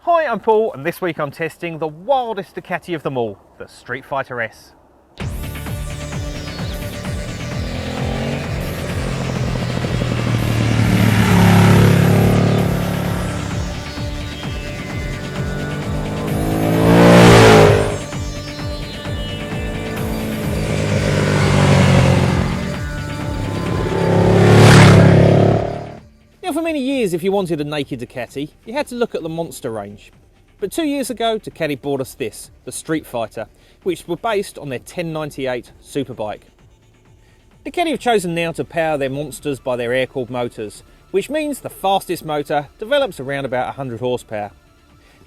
Hi, I'm Paul, and this week I'm testing the wildest Ducati of them all, the Streetfighter S. Now, for many years, if you wanted a naked Ducati, you had to look at the Monster range. But 2 years ago, Ducati brought us this, the Streetfighter, which were based on their 1098 superbike. Ducati have chosen now to power their monsters by their air-cooled motors, which means the fastest motor develops around about 100 horsepower.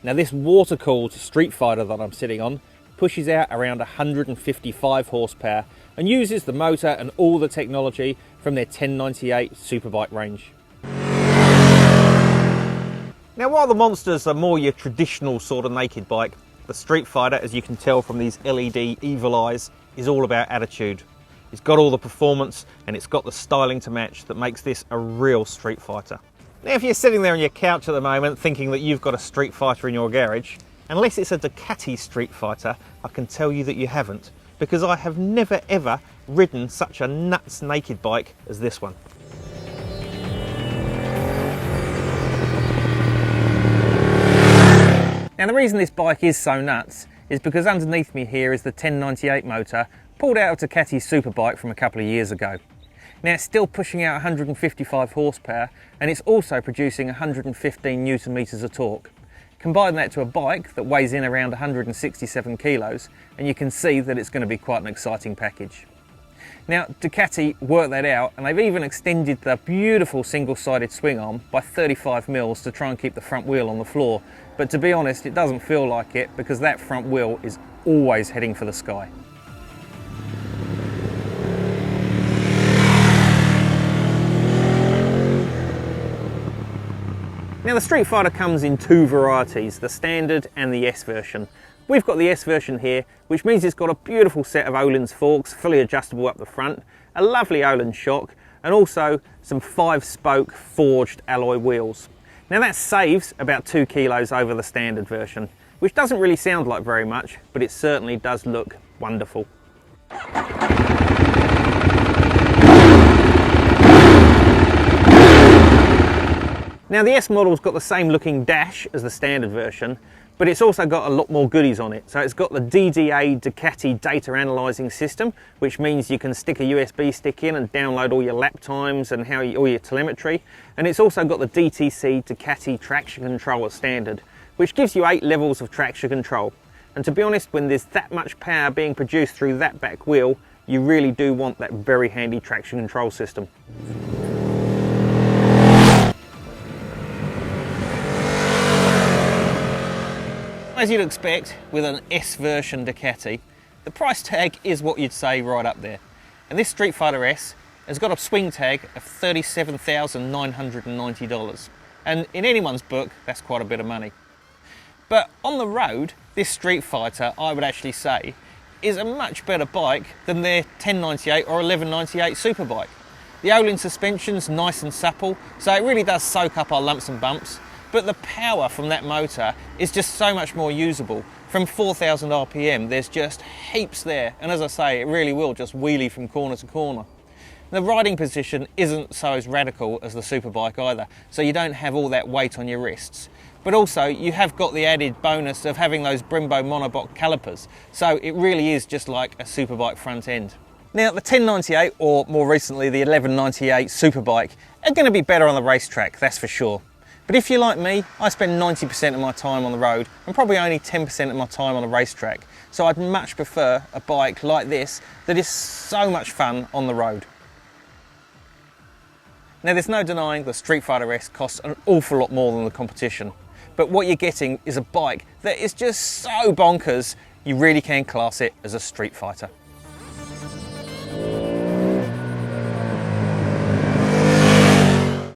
Now, this water-cooled Streetfighter that I'm sitting on pushes out around 155 horsepower and uses the motor and all the technology from their 1098 superbike range. Now, while the Monsters are more your traditional sort of naked bike, the Streetfighter, as you can tell from these LED evil eyes, is all about attitude. It's got all the performance and it's got the styling to match that makes this a real street fighter. Now, if you're sitting there on your couch at the moment thinking that you've got a street fighter in your garage, unless it's a Ducati Streetfighter, I can tell you that you haven't, because I have never ever ridden such a nuts naked bike as this one. Now, the reason this bike is so nuts is because underneath me here is the 1098 motor pulled out of Ducati's superbike from a couple of years ago. Now, it's still pushing out 155 horsepower and it's also producing 115 newton meters of torque. Combine that to a bike that weighs in around 167 kilos and you can see that it's going to be quite an exciting package. Now, Ducati worked that out and they've even extended the beautiful single-sided swing arm by 35 mils to try and keep the front wheel on the floor. But to be honest, it doesn't feel like it because that front wheel is always heading for the sky. Now, the Streetfighter comes in two varieties, the standard and the S version. We've got the S version here, which means it's got a beautiful set of Öhlins forks, fully adjustable up the front, a lovely Öhlins shock, and also some 5-spoke forged alloy wheels. Now, that saves about 2 kilos over the standard version, which doesn't really sound like very much, but it certainly does look wonderful. Now, the S model's got the same looking dash as the standard version, but it's also got a lot more goodies on it. So it's got the DDA Ducati data analysing system, which means you can stick a USB stick in and download all your lap times and all your telemetry. And it's also got the DTC Ducati traction control as standard, which gives you 8 levels of traction control. And to be honest, when there's that much power being produced through that back wheel, you really do want that very handy traction control system. As you'd expect with an S version Ducati, the price tag is what you'd say right up there. And this Streetfighter S has got a swing tag of $37,990. And in anyone's book, that's quite a bit of money. But on the road, this Streetfighter, I would actually say, is a much better bike than their 1098 or 1198 superbike. The Öhlins suspension's nice and supple, so it really does soak up our lumps and bumps. But the power from that motor is just so much more usable. From 4,000 RPM, there's just heaps there. And as I say, it really will just wheelie from corner to corner. The riding position isn't so as radical as the superbike either, so you don't have all that weight on your wrists. But also, you have got the added bonus of having those Brembo monoblock calipers, so it really is just like a superbike front end. Now, the 1098, or more recently the 1198 superbike, are going to be better on the racetrack, that's for sure. But if you're like me, I spend 90% of my time on the road and probably only 10% of my time on the racetrack. So I'd much prefer a bike like this that is so much fun on the road. Now, there's no denying the Streetfighter S costs an awful lot more than the competition. But what you're getting is a bike that is just so bonkers, you really can class it as a street fighter.